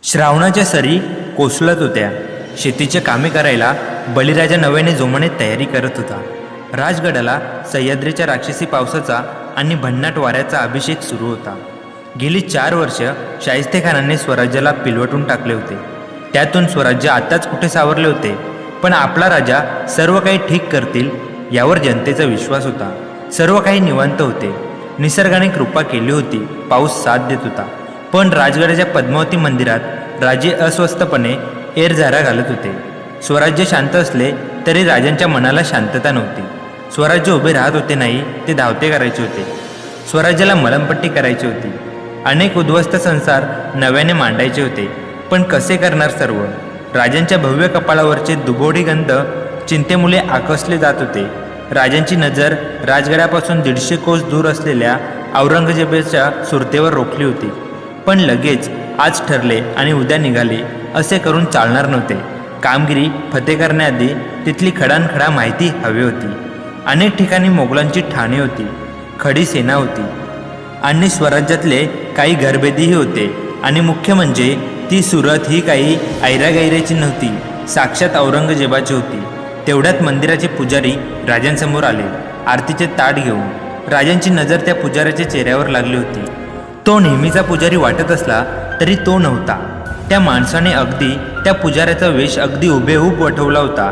श्रावणाच्या सरी कोसळत होत्या. शेतीचे कामे करायला बळीराजा नव्याने जोमाने तयारी करत होता. राजगडाला सह्याद्रीच्या राक्षसी पावसाचा आणि भन्नाट वाऱ्याचा अभिषेक सुरू होता. गेली 4 वर्ष शाहिस्तेखानाने स्वराज्याला पिलवटून टाकले होते. त्यातून स्वराज्य आताच कुठे सावरले होते, पण आपला राजा सर्व काही ठीक करतील यावर जनतेचा विश्वास होता. सर्व काही निवांत होते. निसर्गाने कृपा केली होती. पाऊस साथ देत होता. पण राजगडाच्या पद्मावती मंदिरात राजे अस्वस्थपणे एरझारा घालत होते. स्वराज्य शांत असले तरी राजांच्या मनाला शांतता नव्हती. स्वराज्य उभे राहत होते नाही, ते धावते करायचे होते. स्वराज्याला मलमपट्टी करायची होती. अनेक उद्ध्वस्त संसार नव्याने मांडायचे होते. पण कसे करणार सर्व? राजांच्या भव्य कपाळावरचे दुबोडी गंध चिंतेमुळे आकसले जात होते. राजांची नजर राजगडापासून 150 कोस दूर असलेल्या औरंगजेबाच्या सुरतेवर रोखली होती. पण लगेच आज ठरले आणि उद्या निघाले असे करून चालणार नव्हते. कामगिरी फते करण्याआधी तिथली खडानखडा माहिती हवी होती. अनेक ठिकाणी मोगलांची ठाणे होती, खडी सेना होती आणि स्वराज्यातले काही घरभेदीही होते. आणि मुख्य म्हणजे ती सुरत ही काही ऐरागैरेची नव्हती, साक्षात औरंगजेबाची होती. तेवढ्यात मंदिराचे पुजारी राजांसमोर आले, आरतीचे ताट घेऊन. राजांची नजर त्या पुजाऱ्याच्या चेहऱ्यावर लागली होती. तो नेहमीचा पुजारी वाटत असला तरी तो नव्हता. त्या माणसाने अगदी त्या पुजाऱ्याचा वेश अगदी हुबेहूब वठवला होता.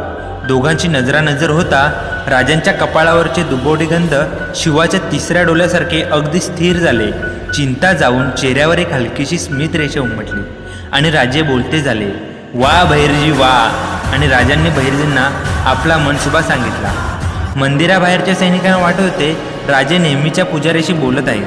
दोघांची नजरानजर होता. राजांच्या कपाळावरचे दुबोडी गंध शिवाच्या 3ऱ्या डोल्यासारखे अगदी स्थिर झाले. चिंता जाऊन चेहऱ्यावर एक हलकीशी स्मित रेषा उमटली आणि राजे बोलते झाले, वा बहिर्जी वा. आणि राजांनी बहिर्जींना आपला मनसुबा सांगितला. मंदिराबाहेरच्या सैनिकांना वाटत होते राजे नेहमीच्या पुजाऱ्याशी बोलत आहेत,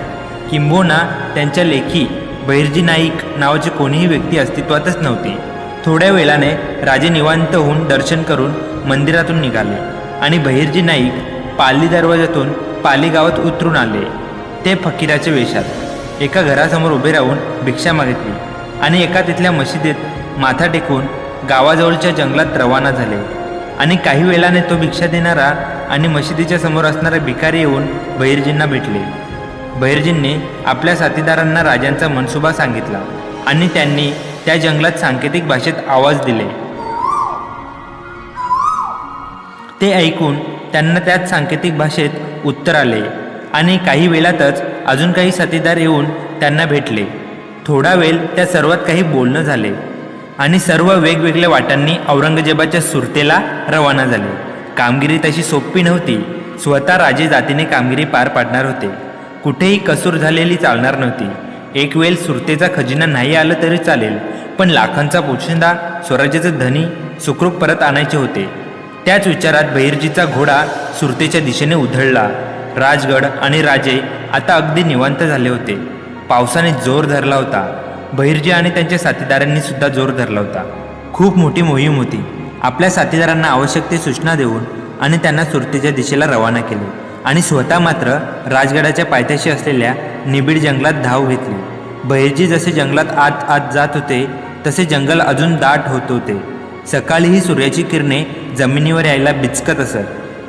किंबहुना त्यांच्या लेखी बहिर्जी नाईक नावाची कोणीही व्यक्ती अस्तित्वातच नव्हती. थोड्या वेळाने राजे निवांत होऊन दर्शन करून मंदिरातून निघाले आणि बहिर्जी नाईक पाली दरवाजातून पाली गावात उतरून आले. ते फकीराच्या वेशात एका घरासमोर उभे राहून भिक्षा मागितली आणि एका तिथल्या मशिदीत माथा टेकून गावाजवळच्या जंगलात रवाना झाले. आणि काही वेळाने तो भिक्षा देणारा आणि मशिदीच्या समोर असणारा भिकारी येऊन बहिर्जींना भेटले. बहिर्जींनी आपल्या साथीदारांना राजांचा मनसुबा सांगितला आणि त्यांनी त्या जंगलात सांकेतिक भाषेत आवाज दिले. ते ऐकून त्यांना त्याच सांकेतिक भाषेत उत्तर आले आणि काही वेळातच अजून काही साथीदार येऊन त्यांना भेटले. थोडा वेळ त्या सर्वात काही बोलणं झाले आणि सर्व वेगवेगळ्या वाटांनी औरंगजेबाच्या सुरतेला रवाना झाले. कामगिरी तशी सोपी नव्हती. स्वतः राजे जातीने कामगिरी पार पाडणार होते. कुठेही कसूर झालेली चालणार नव्हती. एक वेळ सुरतेचा खजिना नाही आलं तरी चालेल, पण लाखांचा पोशिंदा स्वराज्याचे धनी सुखरूप परत आणायचे होते. त्याच विचारात बहिर्जीचा घोडा सुरतेच्या दिशेने उधळला. राजगड आणि राजे आता अगदी निवांत झाले होते. पावसाने जोर धरला होता. बहिर्जी आणि त्यांच्या साथीदारांनी सुद्धा जोर धरला होता. खूप मोठी मोहीम होती. आपल्या साथीदारांना आवश्यक ती सूचना देऊन आणि त्यांना सुरतेच्या दिशेला रवाना केले आणि स्वतः मात्र राजगडाच्या पायथ्याशी असलेल्या निबिड जंगलात धाव घेतली. बहिर्जी जसे जंगलात आत आत जात होते तसे जंगल अजून दाट होत होते. सकाळीही सूर्याची किरणे जमिनीवर यायला बिचकत असत.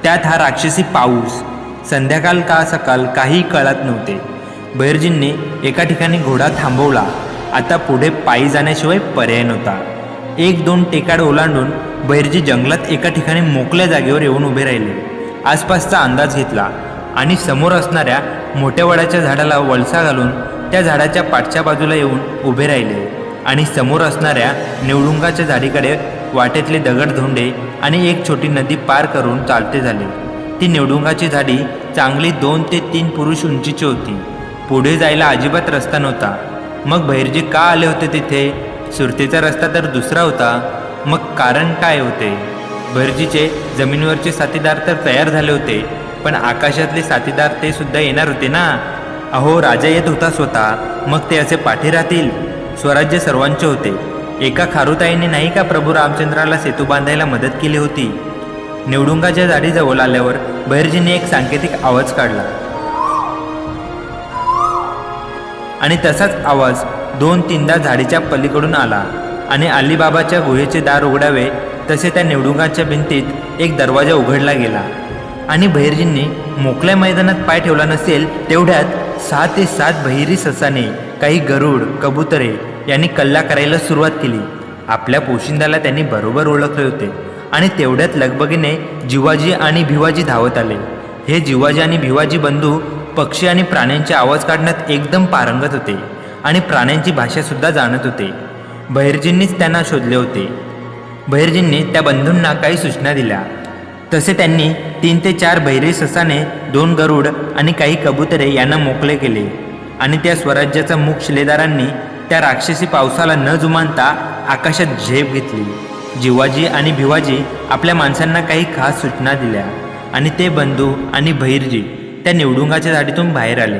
त्यात हा राक्षसी पाऊस. संध्याकाळ का सकाळ काही कळत नव्हते. बहिर्जींनी एका ठिकाणी घोडा थांबवला. आता पुढे पायी जाण्याशिवाय पर्याय नव्हता. 1-2 टेकाड ओलांडून बहिर्जी जंगलात एका ठिकाणी मोकळ्या जागेवर येऊन उभे राहिले. आसपासचा अंदाज घेतला आणि समोर असणाऱ्या मोठ्या वडाच्या झाडाला वळसा घालून त्या झाडाच्या पाठच्या बाजूला येऊन उभे राहिले आणि समोर असणाऱ्या निवडुंगाच्या झाडीकडे वाटेतले दगडधोंडे आणि एक छोटी नदी पार करून चालते झाले. ती निवडुंगाची झाडी चांगली 2 ते 3 पुरुष उंचीची होती. पुढे जायला अजिबात रस्ता नव्हता. मग बहिर्जी का आले होते तिथे? सुरतेचा रस्ता तर दुसरा होता. मग कारण काय होते? बहिर्जीचे जमिनीवरचे साथीदार तर तयार झाले होते, पण आकाशातले साथीदार ते सुद्धा येणार होते ना. अहो, राजा येत होता स्वतः. मग ते असे पाठी राहतील? स्वराज्य सर्वांचे होते. एका खारुताईने नाही का प्रभू रामचंद्राला सेतू बांधायला मदत केली होती? निवडुंगाच्या झाडीजवळ आल्यावर बहिर्जींनी एक सांकेतिक आवाज काढला आणि तसाच आवाज 2-3दा झाडीच्या पलीकडून आला आणि अलीबाबाच्या गुहेचे दार उघडावे तसे त्या निवडुंगाच्या भिंतीत एक दरवाजा उघडला गेला आणि बहिर्जींनी मोकळ्या मैदानात पाय ठेवला नसेल तेवढ्यात 6 ते 7 बहिरी ससाने, काही गरुड, कबुतरे यांनी कल्ला करायला सुरुवात केली. आपल्या पोशिंद्याला त्यांनी बरोबर ओळखले होते आणि तेवढ्यात लगबगीने जिवाजी आणि भिवाजी धावत आले. हे जिवाजी आणि भिवाजी बंधू पक्षी आणि प्राण्यांचे आवाज काढण्यात एकदम पारंगत होते आणि प्राण्यांची भाषासुद्धा जाणत होते. बहिर्जींनीच त्यांना शोधले होते. बहिर्जींनी त्या बंधूंना काही सूचना दिल्या. तसे त्यांनी 3 ते 4 बहिरे ससाने, 2 गरुड आणि काही कबुतरे यांना मोकळे केले आणि त्या स्वराज्याचा मूक शिलेदारांनी त्या राक्षसी पावसाला न जुमानता आकाशात झेप घेतली. जिवाजी आणि भिवाजी आपल्या माणसांना काही खास सूचना दिल्या आणि ते बंधू आणि बहिर्जी त्या निवडुंगाच्या झाडीतून बाहेर आले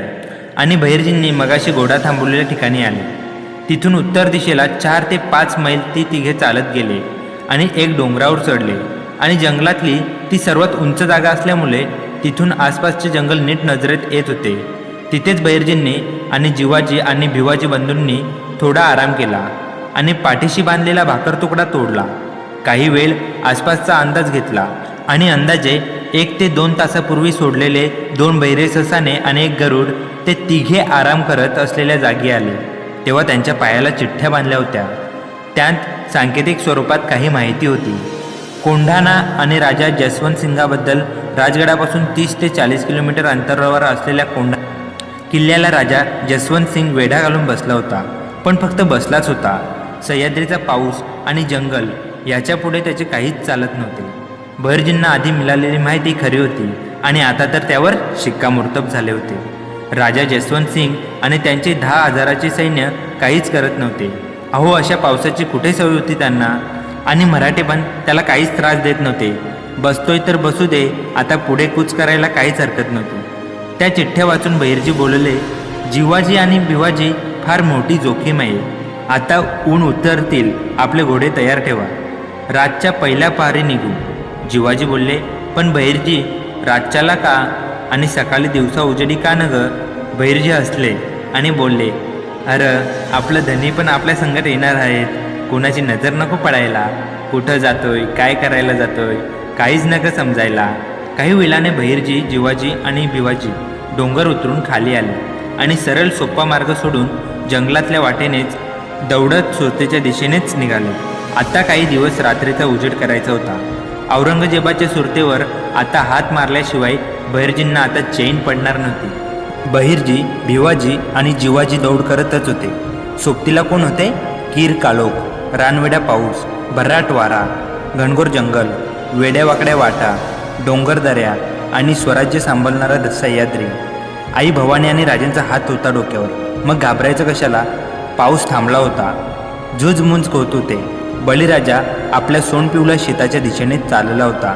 आणि बहिर्जींनी मगाशी घोडा थांबवलेल्या ठिकाणी आले. तिथून उत्तर दिशेला 4 ते 5 मैल ती तिघे चालत गेले आणि एक डोंगरावर चढले आणि जंगलातली ती सर्वात उंच जागा असल्यामुळे तिथून आसपासचे जंगल नीट नजरेत येत होते. तिथेच बहिर्जींनी आणि जिवाजी आणि भिवाजी बंधूंनी थोडा आराम केला आणि पाठीशी बांधलेला भाकर तुकडा तोडला. काही वेळ आसपासचा अंदाज घेतला आणि अंदाजे 1 ते 2 तासापूर्वी सोडलेले 2 बहिरे ससाने आणि 1 गरुड ते तिघे आराम करत असलेल्या जागी आले. तेव्हा त्यांच्या पायाला चिठ्ठ्या बांधल्या होत्या. त्यात सांकेतिक स्वरूपात काही माहिती होती. कोंढाणा आणि राजा जसवंत सिंगाबद्दल. राजगडापासून 30 ते 40 किलोमीटर अंतरावर असलेल्या कोंढा किल्ल्याला राजा जसवंत सिंग वेढा घालून बसला होता. पण फक्त बसलाच होता. सह्याद्रीचा पाऊस आणि जंगल याच्या पुढे त्याचे काहीच चालत नव्हते. बहिर्जींना आधी मिळालेली माहिती खरी होती आणि आता तर त्यावर शिक्कामोर्तब झाले होते. राजा जसवंत सिंग आणि त्यांचे 10,000चे सैन्य काहीच करत नव्हते. अहो, अशा पावसाची कुठे सवय होती त्यांना? आणि मराठे पण त्याला काहीच त्रास देत नव्हते. बसतोय तर बसू दे, आता पुढे कूच करायला काहीच हरकत नव्हती. त्या चिठ्ठ्या वाचून बहिर्जी बोलले, जिवाजी आणि भिवाजी, फार मोठी जोखीम आहे. आता ऊन उतरतील, आपले घोडे तयार ठेवा. रातच्या पहिल्या पहारी निघू. जिवाजी बोलले, पण बहिर्जी, रातच्याला का आणि सकाळी दिवसा उजेडी का न ग? बहिर्जी हसले आणि बोलले, अरे, आपलं धनी पण आपल्या संगत येणार आहेत. कोणाची नजर नको पडायला. कुठं जातोय, काय करायला जातोय, काहीच नका समजायला. काही वेळाने बहिर्जी, जिवाजी आणि भिवाजी डोंगर उतरून खाली आले आणि सरळ सोपा मार्ग सोडून जंगलातल्या वाटेनेच दौडत सुरतेच्या दिशेनेच निघाले. आता काही दिवस रात्रीचा उजेड करायचा होता. औरंगजेबाच्या सुरतेवर आता हात मारल्याशिवाय बहिर्जींना आता चैन पडणार नव्हती. बहिर्जी, भिवाजी आणि जिवाजी दौड करतच होते. सोबतीला कोण होते? कीर कालोख, रानवेडा पाऊस, भर्राट वारा, घनघोर जंगल, वेड्यावाकड्या वाटा, डोंगर दऱ्या आणि स्वराज्य सांभाळणारा सह्याद्री. आई भवानी आणि राजांचा हात होता डोक्यावर. मग घाबरायचं कशाला? पाऊस थांबला होता. झुजमुंज होत होते. बळीराजा आपल्या सोंडपिवल्या शेताच्या दिशेने चालला होता.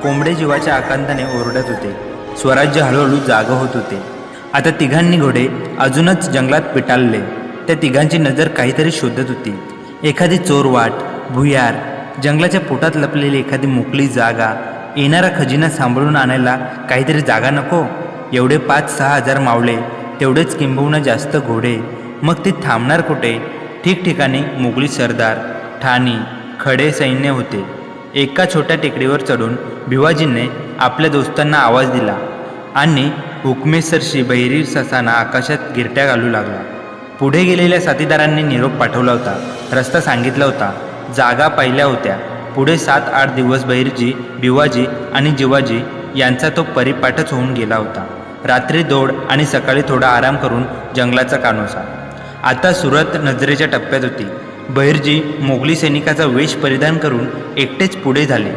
कोंबडे जीवाच्या आकांताने ओरडत होते. स्वराज्य हळूहळू जागं होत होते. आता तिघांनी घोडे अजूनच जंगलात पिटाळले. त्या तिघांची नजर काहीतरी शोधत होती. एखादी चोरवाट, भुयार, जंगलाच्या पोटात लपलेली एखादी मोकळी जागा, येणारा खजिना सांभाळून आणायला काहीतरी जागा नको? एवढे 5-6 हजार मावळे, तेवढेच किंबहुना जास्त घोडे. मग ते थांबणार कुठे? ठिकठिकाणी मोगली सरदार, ठाणी, खडे सैन्य होते. एका छोट्या टेकडीवर चढून भिवाजींनी आपल्या दोस्तांना आवाज दिला आणि हुकमेसरशी बहिरी ससाना आकाशात गिरट्या घालू लागला. पुढे गेलेल्या साथीदारांनी निरोप पाठवला होता. रस्ता सांगितला होता. जागा पाहिल्या होत्या. पुढे 7-8 दिवस बहिर्जी, भिवाजी आणि जिवाजी यांचा तो परिपाठच होऊन गेला होता. रात्री दौड आणि सकाळी थोडा आराम करून जंगलाचा कानोसा. आता सुरत नजरेच्या टप्प्यात होती. बहिर्जी मोगली सैनिकाचा वेश परिधान करून एकटेच पुढे झाले.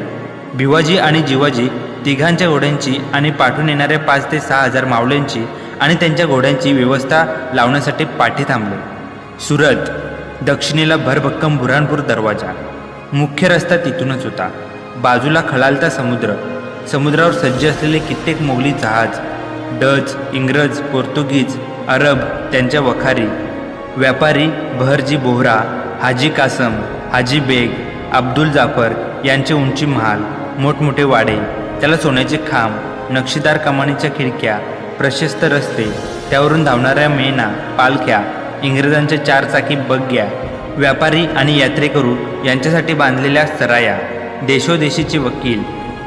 भिवाजी आणि जिवाजी तिघांच्या घोड्यांची आणि पाठून येणाऱ्या 5 ते 6 हजार मावळ्यांची आणि त्यांच्या घोड्यांची व्यवस्था लावण्यासाठी पाठी थांबले. सुरत. दक्षिणेला भरभक्कम बुऱ्हाणपूर दरवाजा. मुख्य रस्ता तिथूनच होता. बाजूला खळालता समुद्र. समुद्रावर सज्ज असलेले कित्येक मोगली जहाज, डच, इंग्रज, पोर्तुगीज, अरब, त्यांच्या वखारी, व्यापारी बहरजी बोहरा, हाजी कासम, हाजी बेग, अब्दुल जाफर यांचे उंची महाल, मोठमोठे वाडे, त्याला सोन्याचे खांब, नक्षीदार कमानीच्या खिडक्या, प्रशस्त रस्ते, त्यावरून धावणाऱ्या मेना, पालख्या, इंग्रजांच्या 4 चाकी बग्ग्या, व्यापारी आणि यात्रेकरू यांच्यासाठी बांधलेल्या सराया, देशोदेशीचे वकील,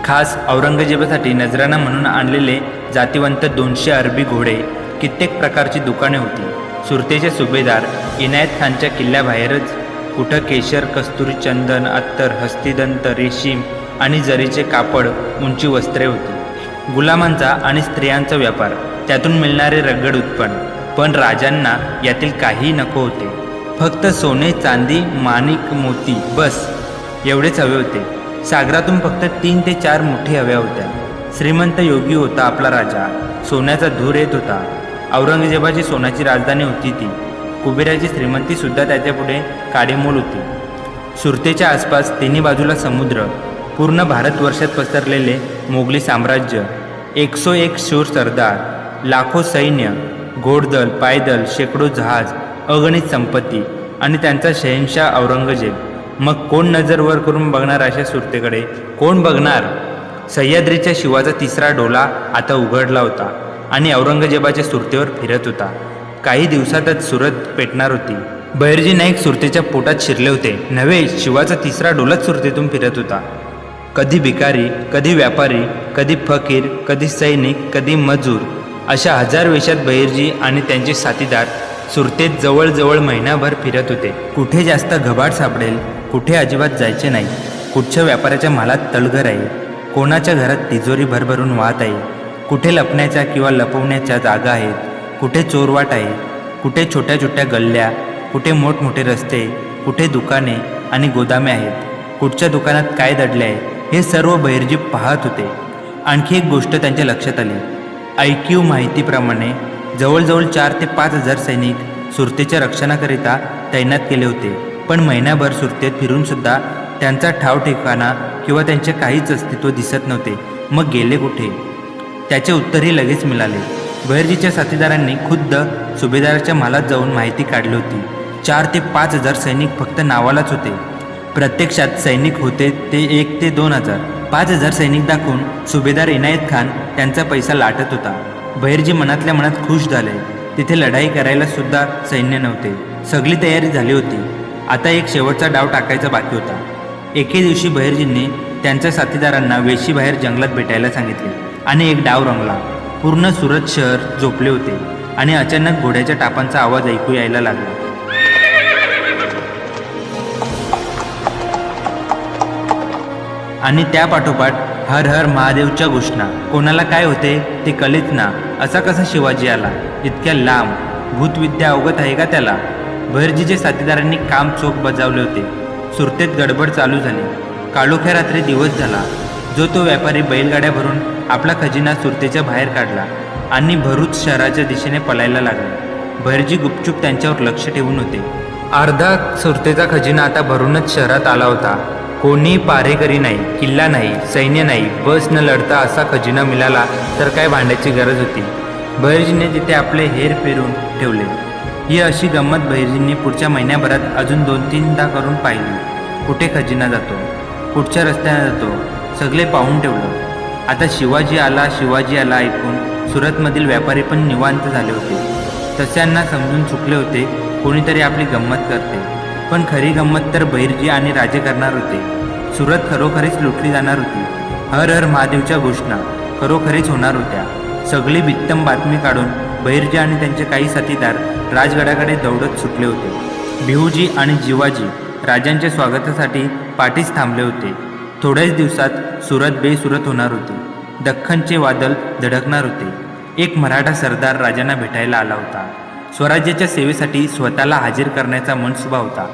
खास औरंगजेबासाठी नजराणा म्हणून आणलेले जातिवंत 200 अरबी घोडे, कित्येक प्रकारची दुकाने होती. सुरतेचे सुभेदार इनायत खानच्या किल्ल्याबाहेरच कुठं केशर, कस्तुरी, चंदन, अत्तर, हस्तिदंत, रेशीम आणि जरीचे कापड, उंची वस्त्रे होती. गुलामांचा आणि स्त्रियांचा व्यापार, त्यातून मिळणारे रगड उत्पन्न. पण राजांना यातील काही नको होते. फक्त सोने, चांदी, माणिक, मोती, बस एवढेच हवे होते. सागरातून फक्त 3 ते 4 मुठी हव्या होत्या. श्रीमंत योगी होता आपला राजा. सोन्याचा धूर येत होता. औरंगजेबाची सोन्याची राजधानी होती ती. कुबेराची श्रीमंती सुद्धा त्याच्यापुढे काडीमोल होती. सुरतेच्या आसपास तिन्ही बाजूला समुद्र, पूर्ण भारतवर्षात पसरलेले मोगली साम्राज्य, 101 शूर सरदार, लाखो सैन्य, घोडदल, पायदल, शेकडो जहाज, अगणित संपत्ती आणि त्यांचा शहेनशाह औरंगजेब. मग कोण नजर वर करून बघणार अशा सुरतेकडे? कोण बघणार? सह्याद्रीच्या शिवाचा 3रा डोला आता उघडला होता आणि औरंगजेबाच्या सुरतेवर फिरत होता. काही दिवसातच सुरत पेटणार होती. बहिर्जी नाईक सुरतेच्या पोटात शिरले होते. नव्हे, शिवाचा 3रा डोलाच सुरतेतून फिरत होता. कधी भिकारी, कधी व्यापारी, कधी फकीर, कधी सैनिक, कधी मजूर, अशा 1000 वेशात बहिर्जी आणि त्यांचे साथीदार सुरतेत जवळजवळ महिनाभर फिरत होते. कुठे जास्त घबाड सापडेल, कुठे अजिबात जायचे नाही. कुठच्या व्यापाऱ्याच्या मालात तळघर आहे, कोणाच्या घरात तिजोरी भरभरून वाहत आहे, कुठे लपण्याच्या किंवा लपवण्याच्या जागा आहेत, कुठे चोरवाट आहे, कुठे छोट्या छोट्या गल्ल्या, कुठे मोठमोठे रस्ते, कुठे दुकाने आणि गोदामे आहेत, कुठच्या दुकानात काय दडले आहे, हे सर्व बहिर्जी पाहत होते. आणखी एक गोष्ट त्यांच्या लक्षात आली. ऐकीव माहितीप्रमाणे जवळजवळ 4 ते 5 हजार सैनिक सुरतेच्या रक्षणाकरिता तैनात केले होते. पण महिनाभर सुरतेत फिरूनसुद्धा त्यांचा ठाव ठिकाणा किंवा त्यांचे काहीच अस्तित्व दिसत नव्हते. मग गेले कुठे? त्याचे उत्तरही लगेच मिळाले. बहिर्जीच्या साथीदारांनी खुद्द सुभेदाराच्या महालात जाऊन माहिती काढली होती. 4 ते 5 हजार सैनिक फक्त नावालाच होते. प्रत्यक्षात सैनिक होते ते 1 ते 2 हजार. 5 हजार सैनिक दाखवून सुभेदार इनायत खान त्यांचा पैसा लाटत होता. बहिर्जी मनातल्या मनात खुश झाले. तिथे लढाई करायला सुद्धा सैन्य नव्हते. सगळी तयारी झाली होती. आता एक शेवटचा डाव टाकायचा बाकी होता. एके दिवशी बहिर्जींनी त्यांच्या साथीदारांना वेशीबाहेर जंगलात भेटायला सांगितले आणि एक डाव रंगला. पूर्ण सुरत शहर झोपले होते आणि अचानक घोड्याच्या टापांचा आवाज ऐकू यायला लागला. आणि त्यापाठोपाठ हर हर महादेवच्या घोषणा. कोणाला काय होते ते कळेच ना. असा कसा शिवाजी आला इतक्या लांब? भूतविद्या अवगत आहे का त्याला? बहिर्जीच्या साथीदारांनी काम चोख बजावले होते. सुरतेत गडबड चालू झाली. काळोख्या रात्री दिवस झाला. जो तो व्यापारी बैलगाड्या भरून आपला खजिना सुरतेच्या बाहेर काढला आणि भरूच शहराच्या दिशेने पळायला लागला. बहिर्जी गुपचूप त्यांच्यावर लक्ष ठेवून होते. अर्धा सुरतेचा खजिना आता भरूनच शहरात आला होता. कोणी पारेकरी नाही, किल्ला नाही, सैन्य नाही, बस न लढता असा खजिना मिळाला तर काय भांड्याची गरज होती. बहिर्जीने तिथे आपले हेर पेरून ठेवले. ही अशी गंमत बहिर्जींनी पुढच्या महिन्याभरात अजून 2-3दा करून पाहिली. कुठे खजिना जातो, कुठच्या रस्त्याने जातो, सगळे पाहून ठेवलं. आता शिवाजी आला ऐकून सुरतमधील व्यापारी पण निवांत झाले होते. तस्यांना समजून चुकले होते कोणीतरी आपली गंमत करते. पण खरी गंमत तर बहिर्जी आणि राजे करणार होते. सुरत खरोखरीच लुटली जाणार होती. हर हर महादेवच्या घोषणा खरोखरीच होणार होत्या. सगळी बित्तम बातमी काढून बहिर्जी आणि त्यांचे काही साथीदार राजगडाकडे दौडत सुटले होते. भिऊजी आणि जिवाजी राजांच्या स्वागतासाठी पाठीस थांबले होते. थोड्याच दिवसात सुरत बेसुरत होणार होती. दख्खनचे वादळ धडकणार होते. एक मराठा सरदार राजांना भेटायला आला होता. स्वराज्याच्या सेवेसाठी स्वतःला हाजीर करण्याचा मनसुबा होता.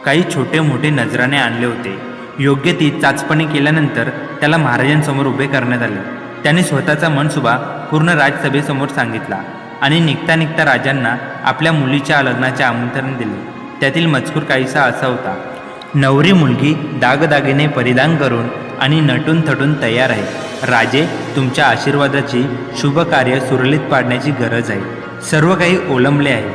काही छोटे मोठे नजराणे आणले होते. योग्य ती चाचपणी केल्यानंतर त्याला महाराजांसमोर उभे करण्यात आले. त्याने स्वतःचा मनसुबा पूर्ण राजसभेसमोर सांगितला आणि निघता निघता राजांना आपल्या मुलीच्या लग्नाचे आमंत्रण दिले. त्यातील मजकूर काहीसा असा होता. नवरी मुलगी दागदागिने परिधान करून आणि नटून थटून तयार आहे. राजे, तुमच्या आशीर्वादाची शुभ कार्य सुरळीत पाडण्याची गरज आहे. सर्व काही ओलंबले आहे.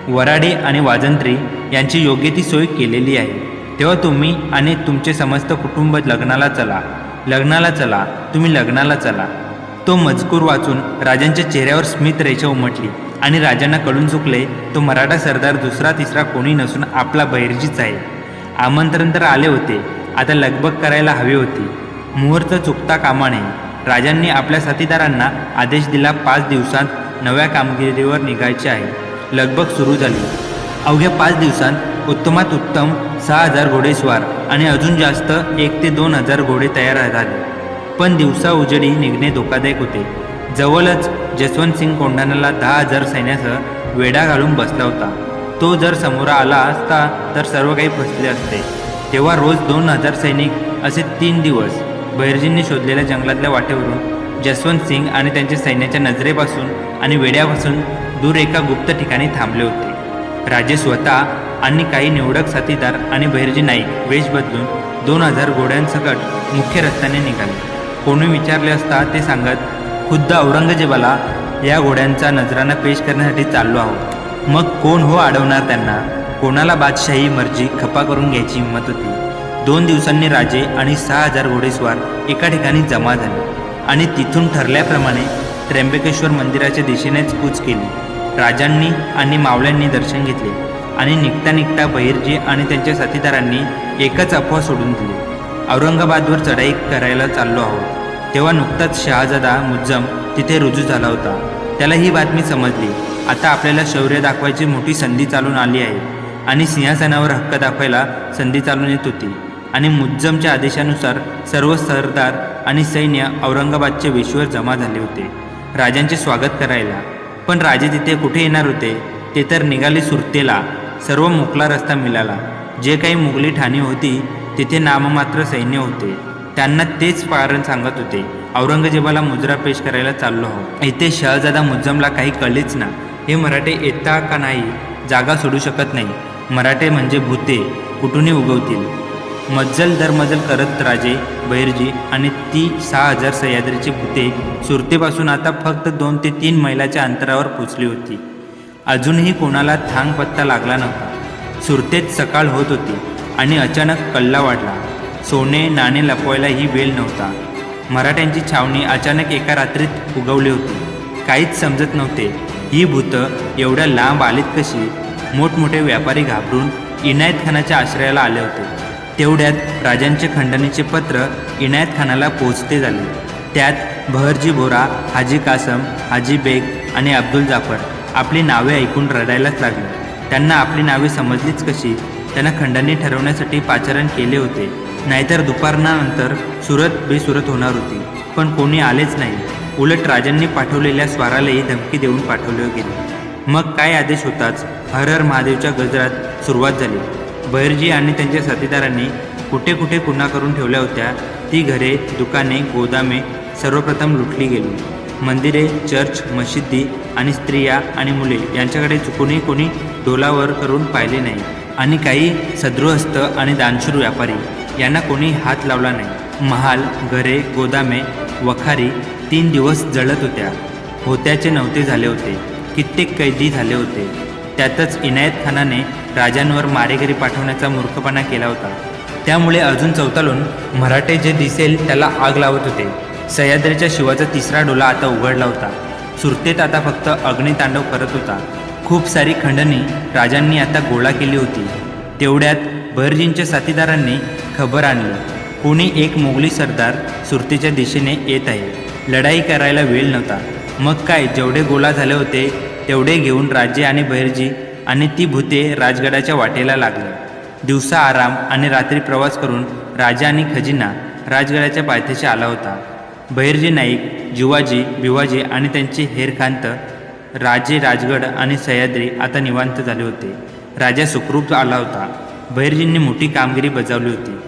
वराडी आणि वाजंत्री यांची योग्य ती सोय केलेली आहे. तेव्हा तुम्ही आणि तुमचे समस्त कुटुंब लग्नाला चला, तुम्ही लग्नाला चला. तो मजकूर वाचून राजांच्या चेहऱ्यावर स्मित रेषा उमटली आणि राजांना कळून चुकले तो मराठा सरदार दुसरा तिसरा कोणी नसून आपला बहिर्जीच आहे. आमंत्रण तर आले होते, आता लगबग करायला हवी होती. मुहूर्त चुकता कामा नये. राजांनी आपल्या साथीदारांना आदेश दिला. 5 दिवसांत नव्या कामगिरीवर निघायचे आहे. लगबग सुरू झाली. अवघ्या 5 दिवसांत उत्तमात उत्तम 6,000 घोडेस्वार आणि अजून जास्त 1 ते 2,000 घोडे तयार झाले. पण दिवसा उजेडी निघणे धोकादायक होते. जवळच जसवंतसिंग कोंढाण्याला 10,000 सैन्यासह वेढा घालून बसला होता. तो जर समोर आला असता तर सर्व काही फसले असते. तेव्हा रोज 2,000 सैनिक असे 3 दिवस बहिर्जींनी शोधलेल्या जंगलातल्या वाटेवरून जसवंतसिंग आणि त्यांच्या सैन्याच्या नजरेपासून आणि वेड्यापासून दूर एका गुप्त ठिकाणी थांबले होते. राजे स्वतः आणि काही निवडक साथीदार आणि बहिर्जी नाईक वेश बदलून 2,000 घोड्यांसकट मुख्य रस्त्याने निघाले. कोणी विचारले असता ते सांगत, खुद्द औरंगजेबाला या घोड्यांचा नजराना पेश करण्यासाठी चाललो आहोत. मग कोण हो अडवणार त्यांना? कोणाला बादशाही मर्जी खपा करून घ्यायची हिंमत होती? 2 दिवसांनी राजे आणि 6,000 घोडेस्वार एका ठिकाणी जमा झाले आणि तिथून ठरल्याप्रमाणे त्र्यंबकेश्वर मंदिराच्या दिशेनेच कूच केली. राजांनी आणि मावळ्यांनी दर्शन घेतले आणि निघता निघता बहिर्जी आणि त्यांच्या साथीदारांनी एकच अफवा सोडून दिली, औरंगाबादवर चढाई करायला चाललो आहोत. तेव्हा नुकताच शहाजादा मुज्जम तिथे रुजू झाला होता. त्याला ही बातमी समजली. आता आपल्याला शौर्य दाखवायची मोठी संधी चालून आली आहे आणि सिंहासनावर हक्क दाखवायला संधी चालून येत होती. आणि मुज्जमच्या आदेशानुसार सर्व सरदार आणि सैन्य औरंगाबादच्या वेशीवर जमा झाले होते राजांचे स्वागत करायला. पण राजे तिथे कुठे येणार होते? ते तर निघाले सुरतेला. सर्व मोकळा रस्ता मिळाला. जे काही मुघली ठाणी होती तिथे नाममात्र सैन्य होते. त्यांना तेच कारण सांगत होते, औरंगजेबाला मुजरा पेश करायला चाललो आहोत. इथे शहजादा मुज्जमला काही कळलेच ना. हे मराठे येता का नाही? जागा सोडू शकत नाही. मराठे म्हणजे भूते, कुठूनही उगवतील. मज्जल दरमजल करत राजे बहिर्जी आणि ती 6,000 सह्याद्रीची भूते सुरतेपासून आता फक्त 2 ते 3 मैलाच्या अंतरावर पोचली होती. अजूनही कोणाला थांग पत्ता लागला नव्हता. सुरतेत सकाळ होत होती आणि अचानक कल्ला वाढला. सोने नाणे लपवायला ही वेळ नव्हता. मराठ्यांची छावणी अचानक एका रात्रीत उगवली होती. काहीच समजत नव्हते. ही भूतं एवढ्या लांब आलीत कशी? मोठमोठे व्यापारी घाबरून इनायत खानाच्या आश्रयाला आले होते. तेवढ्यात राजांचे खंडणीचे पत्र इनायत खानाला पोहोचते झाले. त्यात बहरजी बोरा, हाजी कासम, हाजी बेग आणि अब्दुल जाफर आपली नावे ऐकून रडायलाच लागले. त्यांना आपली नावे समजलीच कशी? त्यांना खंडणी ठरवण्यासाठी पाचारण केले होते. नाहीतर दुपारनंतर सुरत बेसुरत होणार होती. पण कोणी आलेच नाही. उलट राजांनी पाठवलेल्या स्वारालाही धमकी देऊन पाठवले गेले. मग काय आदेश होताच हर हर महादेवच्या गजरात सुरुवात झाली. बहिर्जी आणि त्यांच्या साथीदारांनी कुठे कुठे खुणा करून ठेवल्या होत्या ती घरे, दुकाने, गोदामे सर्वप्रथम लुटली गेली. मंदिरे, चर्च, मशिदी आणि स्त्रिया आणि मुले यांच्याकडे चुकूनही कोणी डोलावर करून पाहिले नाही. आणि काही सद्गृहस्थ आणि दानशूर व्यापारी यांना कोणी हात लावला नाही. महाल, घरे, गोदामे, वखारी 3 दिवस जळत होत्याचे नव्हते झाले होते. कित्येक कैदी झाले होते. त्यातच इनायत खानाने राजांवर मारेकरी पाठवण्याचा मूर्खपणा केला होता. त्यामुळे अजून चौतालून मराठे जे दिसेल त्याला आग लावत होते. सह्याद्रीच्या शिवाचा 3रा डोला आता उघडला होता. सुरतेत आता फक्त अग्नितांडव करत होता. खूप सारी खंडणी राजांनी आता गोळा केली होती. तेवढ्यात बहिर्जींच्या साथीदारांनी खबर आणली, कोणी एक मोगली सरदार सुरतेच्या दिशेने येत आहे. लढाई करायला वेळ नव्हता. मग काय, जेवढे गोळा झाले होते तेवढे घेऊन राजे आणि बहिर्जी आणि ती भूते राजगडाच्या वाटेला लागले. दिवसा आराम आणि रात्री प्रवास करून राजा आणि खजिना राजगडाच्या पायथ्याशी आला होता. बहिर्जी नाईक, जिवाजी, भिवाजी आणि त्यांचे हेरखांत राजे राजगड आणि सह्याद्री आता निवांत झाले होते. राजा सुखरूप आला होता. बहिर्जींनी मोठी कामगिरी बजावली होती.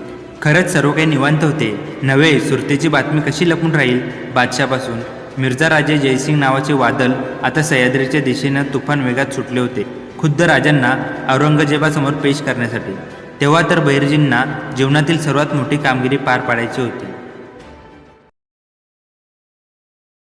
खरंच सर्व काही निवांत होते नव्हे. सुरतेची बातमी कशी लपून राहील बादशापासून? मिर्झा राजे जयसिंग नावाचे वादळ आता सह्याद्रीच्या दिशेनं तुफान वेगात सुटले होते, खुद्द राजांना औरंगजेबासमोर पेश करण्यासाठी. तेव्हा तर बहिर्जींना जीवनातील सर्वात मोठी कामगिरी पार पाडायची होती.